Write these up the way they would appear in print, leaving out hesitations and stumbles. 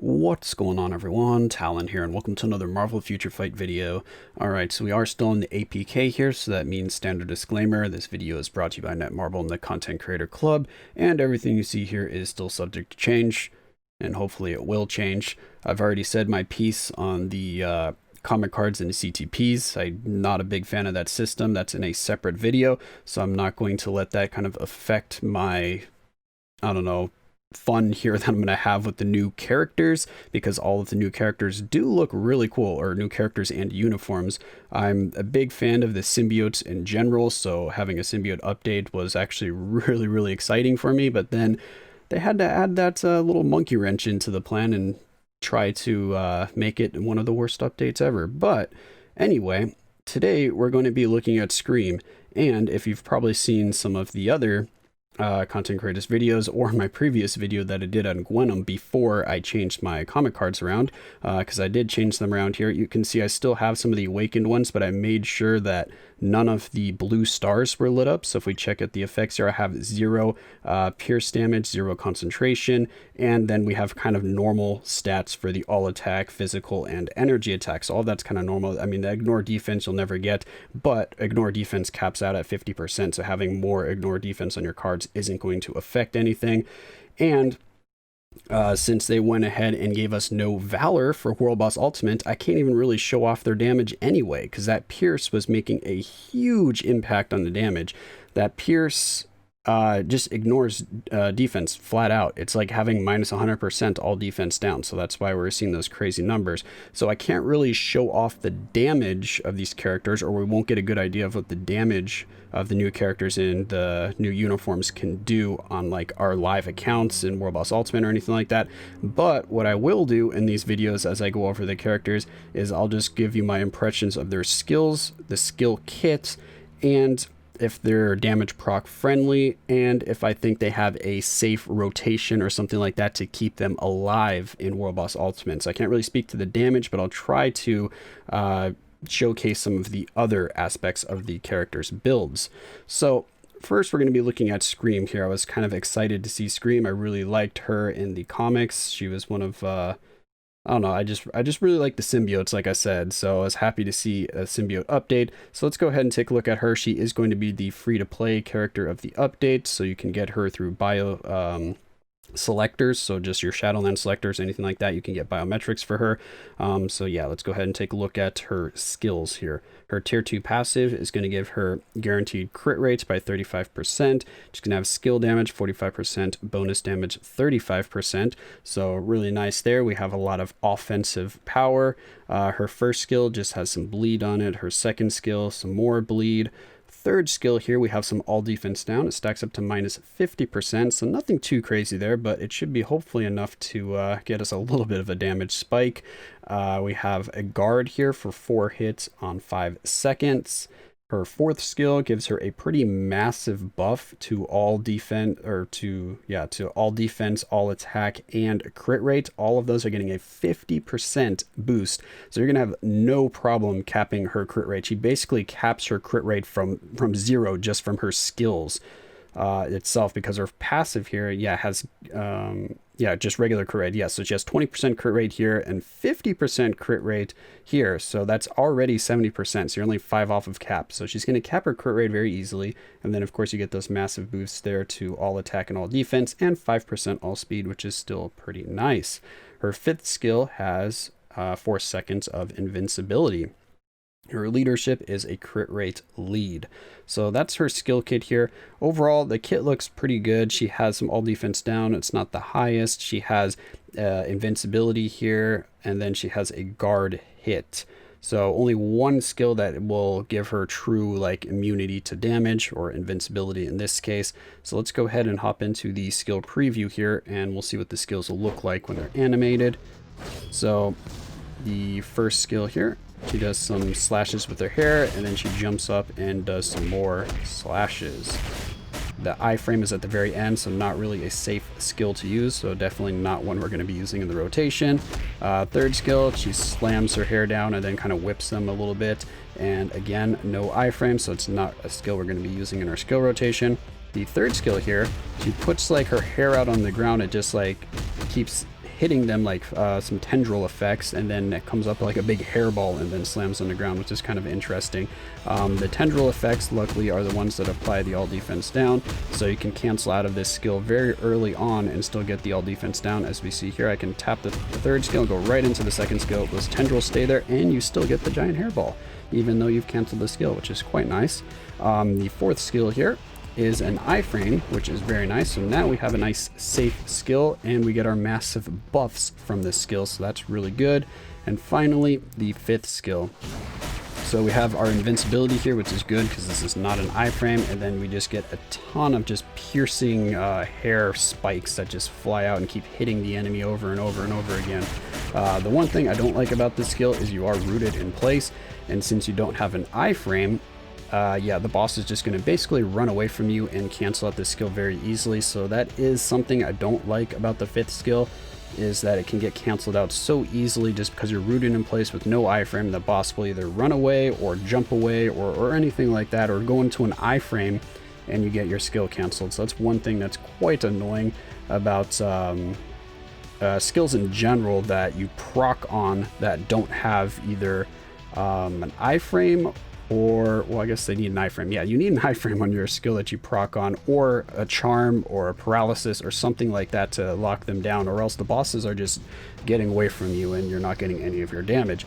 What's going on, everyone? Talen here, and welcome to another Marvel Future Fight video. Alright, so we are still in the APK here, so that means standard disclaimer. This video is brought to you by Netmarble and the Content Creator Club, and everything you see here is still subject to change, and hopefully it will change. I've already said my piece on the comic cards and the CTPs. I'm not a big fan of that system. That's in a separate video, so I'm not going to let that kind of affect my, I don't know, fun here that I'm going to have with the new characters, because all of the new characters do look really cool, or new characters and uniforms. I'm a big fan of the symbiotes in general, so having a symbiote update was actually really exciting for me, but then they had to add that little monkey wrench into the plan and try to make it one of the worst updates ever. But anyway, today we're going to be looking at Scream, and if you've probably seen some of the other content creators videos or my previous video that I did on Gwenum before I changed my comic cards around, because I did change them around here. You can see I still have some of the awakened ones, but I made sure that none of the blue stars were lit up. So if we check out the effects here, I have 0 pierce damage, 0 concentration, and then we have kind of normal stats for the all attack, physical, and energy attacks. So all that's kind of normal. I mean, the ignore defense you'll never get, but ignore defense caps out at 50%, so having more ignore defense on your cards isn't going to affect anything. And since they went ahead and gave us no Valor for World Boss Ultimate, I can't even really show off their damage anyway, because that Pierce was making a huge impact on the damage. That Pierce just ignores defense flat out. It's like having minus 100% all defense down, so that's why we're seeing those crazy numbers. So I can't really show off the damage of these characters, or we won't get a good idea of what the damage of the new characters in the new uniforms can do on like our live accounts in World Boss Ultimate or anything like that. But what I will do in these videos as I go over the characters is I'll just give you my impressions of their skills, the skill kit, and if they're damage proc friendly, and if I think they have a safe rotation or something like that to keep them alive in World Boss Ultimate. So I can't really speak to the damage, but I'll try to showcase some of the other aspects of the character's builds. So first we're going to be looking at Scream here. I was kind of excited to see Scream. I really liked her in the comics. She was one of I don't know, I just really like the symbiotes, like I said, so I was happy to see a symbiote update. So let's go ahead and take a look at her. She is going to be the free-to-play character of the update, so you can get her through bio selectors, so just your Shadowland selectors, anything like that, you can get biometrics for her. So yeah, let's go ahead and take a look at her skills here. Her tier 2 passive is going to give her guaranteed crit rates by 35%. She's going to have skill damage 45%, bonus damage 35%, so really nice there. We have a lot of offensive power. Her first skill just has some bleed on it. Her second skill, some more bleed. Third skill here, we have some all defense down. It stacks up to minus 50%, so nothing too crazy there, but it should be hopefully enough to get us a little bit of a damage spike. We have a guard here for 4 hits on 5 seconds. Her fourth skill gives her a pretty massive buff to all defense, or to all defense, all attack, and crit rate. All of those are getting a 50% boost. So you're gonna have no problem capping her crit rate. She basically caps her crit rate from 0 just from her skills itself, because her passive here, has just regular crit rate. So she has 20% crit rate here and 50% crit rate here, so that's already 70%, so you're only 5 off of cap. So she's going to cap her crit rate very easily, and then of course you get those massive boosts there to all attack and all defense, and 5% all speed, which is still pretty nice. Her fifth skill has 4 seconds of invincibility. Her leadership is a crit rate lead. So that's her skill kit here. Overall, the kit looks pretty good. She has some all defense down. It's not the highest. She has invincibility here, and then she has a guard hit. So only one skill that will give her true like immunity to damage, or invincibility in this case. So let's go ahead and hop into the skill preview here, and we'll see what the skills will look like when they're animated. So the first skill here, she does some slashes with her hair, and then she jumps up and does some more slashes. The iframe is at the very end, so not really a safe skill to use, so definitely not one we're going to be using in the rotation. Third skill, she slams her hair down and then kind of whips them a little bit, and again, no iframe, so it's not a skill we're going to be using in our skill rotation. The third skill here, she puts like her hair out on the ground, it just like keeps hitting them like some tendril effects, and then it comes up like a big hairball and then slams on the ground, which is kind of interesting. The tendril effects luckily are the ones that apply the all defense down, so you can cancel out of this skill very early on and still get the all defense down. As we see here, I can tap the third skill, go right into the second skill, those tendrils stay there, and you still get the giant hairball even though you've canceled the skill, which is quite nice. The fourth skill here is an iframe, which is very nice. So now we have a nice safe skill, and we get our massive buffs from this skill, so that's really good. And finally, the fifth skill. So we have our invincibility here, which is good because this is not an iframe, and then we just get a ton of just piercing hair spikes that just fly out and keep hitting the enemy over and over and over again. The one thing I don't like about this skill is you are rooted in place, and since you don't have an iframe, yeah, the boss is just going to basically run away from you and cancel out this skill very easily. So that is something I don't like about the fifth skill, is that it can get canceled out so easily just because you're rooted in place with no iframe. The boss will either run away or jump away or anything like that, or go into an iframe and you get your skill canceled. So that's one thing that's quite annoying about skills in general that you proc on that don't have either an iframe, or, well, I guess they need an iframe. Yeah, you need an iframe on your skill that you proc on, or a charm or a paralysis or something like that to lock them down, or else the bosses are just getting away from you and you're not getting any of your damage.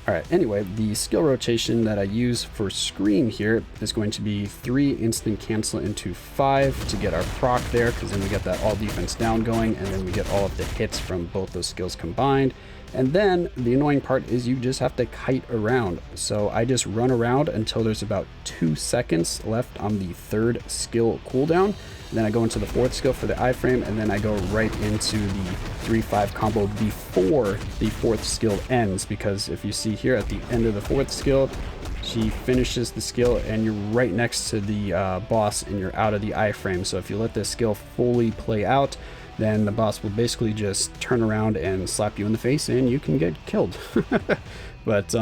All right, anyway, the skill rotation that I use for Scream here is going to be 3 instant cancel into 5 to get our proc there, because then we get that all defense down going, and then we get all of the hits from both those skills combined. And then the annoying part is you just have to kite around. So I just run around until there's about 2 seconds left on the third skill cooldown. Then I go into the fourth skill for the iframe, and then I go right into the 3-5 combo before the fourth skill ends, because if you see here at the end of the fourth skill, she finishes the skill and you're right next to the boss and you're out of the iframe. So if you let this skill fully play out, then the boss will basically just turn around and slap you in the face and you can get killed. But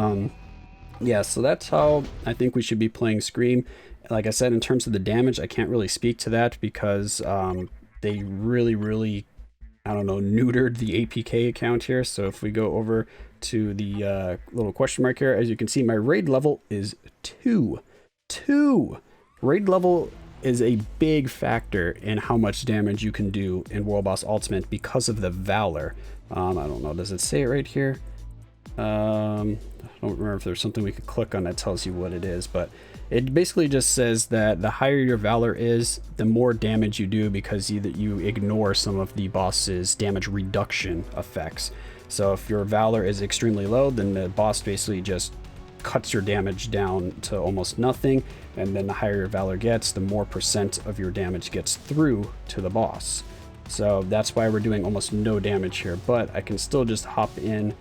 yeah, so that's how I think we should be playing Scream. Like I said, in terms of the damage, I can't really speak to that because they really, I don't know, neutered the APK account here. So if we go over to the little question mark here, as you can see, my raid level is 2. Raid level is a big factor in how much damage you can do in World Boss Ultimate because of the Valor. I don't know, does it say it right here? I don't remember if there's something we could click on that tells you what it is, but it basically just says that the higher your Valor is, the more damage you do, because you ignore some of the boss's damage reduction effects. So if your Valor is extremely low, then the boss basically just cuts your damage down to almost nothing, and then the higher your Valor gets, the more percent of your damage gets through to the boss. So that's why we're doing almost no damage here, but I can still just hop in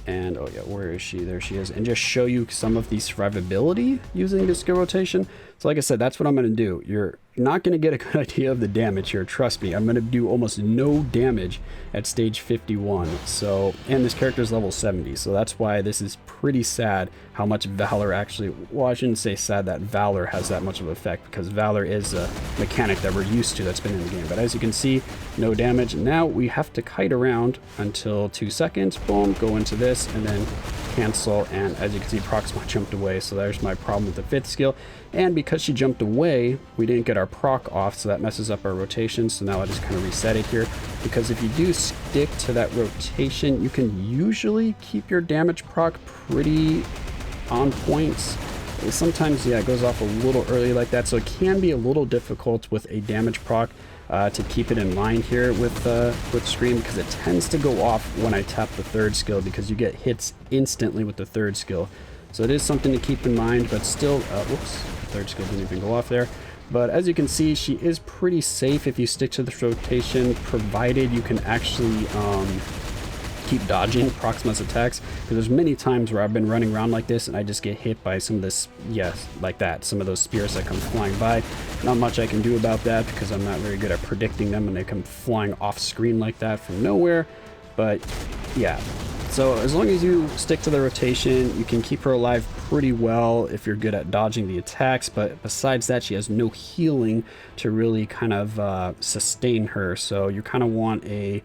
and, oh yeah, where is she? There she is, and just show you some of the survivability using the skill rotation. So like I said, that's what I'm going to do. You're not going to get a good idea of the damage here, trust me. I'm going to do almost no damage at stage 51. So, and this character is level 70, so that's why this is pretty sad how much Valor actually, well, I shouldn't say sad that Valor has that much of an effect, because Valor is a mechanic that we're used to that's been in the game. But as you can see, no damage. Now we have to kite around until 2 seconds, boom, go into this, and then cancel, and as you can see, Proxima jumped away, so there's my problem with the fifth skill. And because she jumped away, we didn't get our proc off, so that messes up our rotation. So now I just kind of reset it here, because if you do stick to that rotation, you can usually keep your damage proc pretty on points. Sometimes, yeah, it goes off a little early like that, so it can be a little difficult with a damage proc to keep it in line here with Scream, because it tends to go off when I tap the third skill, because you get hits instantly with the third skill. So it is something to keep in mind, but still, whoops, the third skill didn't even go off there. But as you can see, she is pretty safe if you stick to the rotation, provided you can actually keep dodging Proxima's attacks, because there's many times where I've been running around like this and I just get hit by some of this, yes, like that, some of those spears that come flying by. Not much I can do about that, because I'm not very good at predicting them when they come flying off screen like that from nowhere. But yeah, so as long as you stick to the rotation, you can keep her alive pretty well if you're good at dodging the attacks. But besides that, she has no healing to really kind of sustain her, so you kind of want a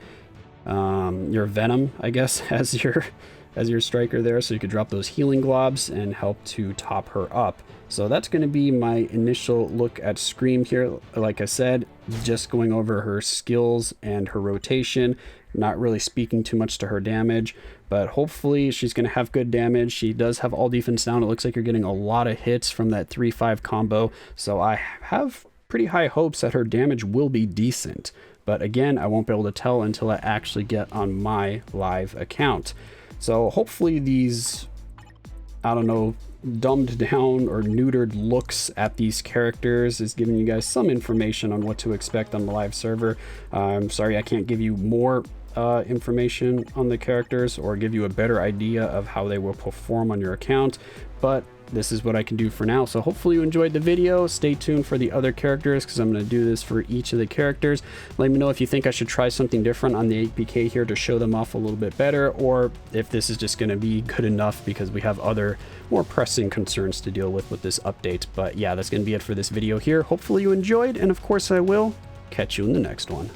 your Venom, I guess, as your striker there, so you could drop those healing globs and help to top her up. So that's going to be my initial look at Scream here. Like I said, just going over her skills and her rotation, not really speaking too much to her damage, but hopefully she's going to have good damage. She does have all defense down. It looks like you're getting a lot of hits from that 3-5 combo, so I have pretty high hopes that her damage will be decent. But again, I won't be able to tell until I actually get on my live account. So hopefully these, I don't know, dumbed down or neutered looks at these characters is giving you guys some information on what to expect on the live server. I'm sorry I can't give you more information on the characters or give you a better idea of how they will perform on your account, but this is what I can do for now. So hopefully you enjoyed the video. Stay tuned for the other characters because I'm going to do this for each of the characters. Let me know if you think I should try something different on the APK here to show them off a little bit better, or if this is just going to be good enough because we have other more pressing concerns to deal with this update. But yeah, that's going to be it for this video here. Hopefully you enjoyed, and of course I will catch you in the next one.